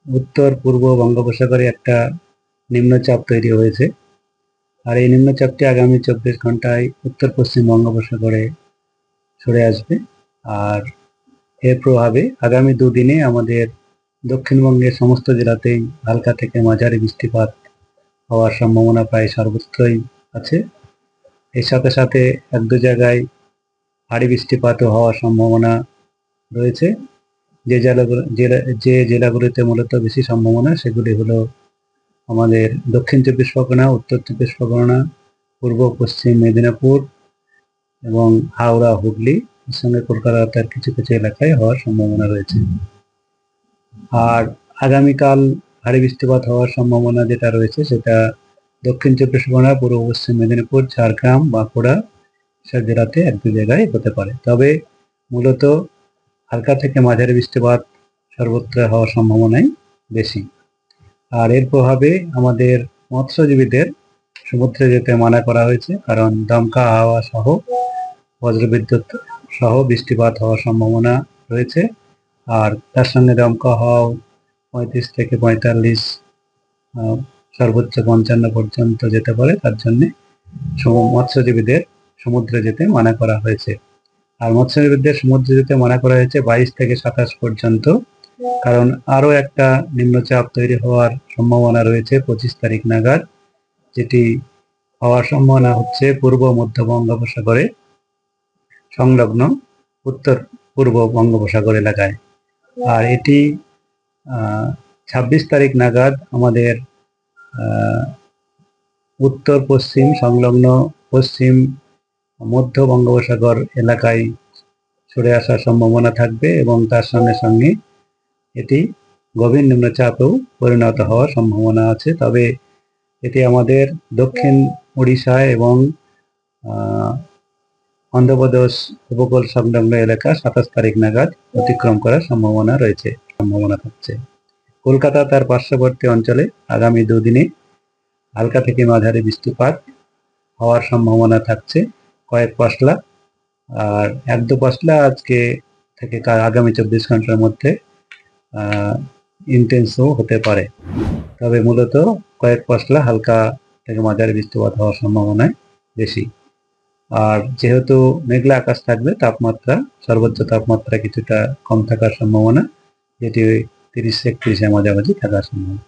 উত্তর পূর্ব বঙ্গোপসাগরে একটা নিম্নচাপ তৈরি হয়েছে। আর এই নিম্নচাপটি আগামী 24 ঘন্টায় উত্তর পশ্চিম বঙ্গোপসাগরে সরে আসবে। আর এর প্রভাবে আগামী দুদিনে আমাদের দক্ষিণবঙ্গের সমস্ত জেলাতেই হালকা থেকে মাঝারি বৃষ্টিপাত হওয়ার সম্ভাবনা প্রায় সর্বত্রই আছে। এর সাথে সাথে এক দু জায়গায় ভারী বৃষ্টিপাতও হওয়ার সম্ভাবনা রয়েছে। যে জেলাগুলিতে মূলত বেশি সম্ভাবনা সেগুলি হলো আমাদের দক্ষিণ চব্বিশ পরগনা, উত্তর চব্বিশ পরগনা, পূর্ব পশ্চিম মেদিনীপুর এবং হাওড়া, হুগলি, এর সঙ্গে কলকাতার কিছু কিছু এলাকায় হওয়ার সম্ভাবনা রয়েছে। আর আগামীকাল ভারী বৃষ্টিপাত হওয়ার সম্ভাবনা যেটা রয়েছে সেটা দক্ষিণ চব্বিশ পরগনা, পূর্ব পশ্চিম মেদিনীপুর, ঝাড়গ্রাম, বাঁকুড়া সব জেলাতে এক দু জায়গায় হতে পারে। তবে মূলত হালকা থেকে মাঝারি বৃষ্টিপাত সর্বত্র হওয়ার সম্ভাবনাই বেশি। আর এর প্রভাবে আমাদের মৎস্যজীবীদের সমুদ্রে যেতে মানা করা হয়েছে, কারণ দমকা হাওয়া সহ বজ্রবিদ্যুৎ সহ বৃষ্টিপাত হওয়ার সম্ভাবনা রয়েছে। আর তার সঙ্গে দমকা হাওয়াও 35 থেকে 45, সর্বোচ্চ 55 পর্যন্ত যেতে পারে। তার জন্য মৎস্যজীবীদের সমুদ্রে যেতে মানা করা হয়েছে। আর মৎস্যজীবীদের সমুদ্রে যেতে মানা করা হয়েছে 22 থেকে 27 পর্যন্ত, কারণ আরো একটা নিম্নচাপ তৈরি হওয়ার সম্ভাবনা রয়েছে 25 তারিখ নাগাদ, যেটি হওয়ার সম্ভাবনা হচ্ছে পূর্ব মধ্য বঙ্গোপসাগরে সংলগ্ন উত্তর পূর্ব বঙ্গোপসাগর এলাকায়। আর এটি 26 তারিখ নাগাদ আমাদের উত্তর পশ্চিম সংলগ্ন পশ্চিম মধ্য বঙ্গোপসাগর এলাকায় সরে আসার সম্ভাবনা থাকবে এবং তার সঙ্গে সঙ্গে এটি গভীর নিম্নচাপেও পরিণত হওয়ার সম্ভাবনা আছে। তবে এটি আমাদের দক্ষিণ উড়িষ্যায় এবং অন্ধ্রপ্রদেশ উপকূল সংলগ্ন এলাকা 27 তারিখ নাগাদ অতিক্রম করার সম্ভাবনা থাকছে। কলকাতা তার পার্শ্ববর্তী অঞ্চলে আগামী দুদিনে হালকা থেকে মাঝারি বৃষ্টিপাত হওয়ার সম্ভাবনা থাকছে কয়েক পশলা। আর এক দু পশলা আজকে থেকে আগামী 24 ঘন্টার মধ্যে ইন্টেন্সও হতে পারে। তবে মূলত কয়েক পশলা হালকা থেকে মাঝারি বৃষ্টিপাত হওয়ার সম্ভাবনায় বেশি। আর যেহেতু মেঘলা আকাশ থাকবে, সর্বোচ্চ তাপমাত্রা কিছুটা কম থাকার সম্ভাবনা, যেটি 30-31 মাঝামাঝি থাকার সম্ভাবনা।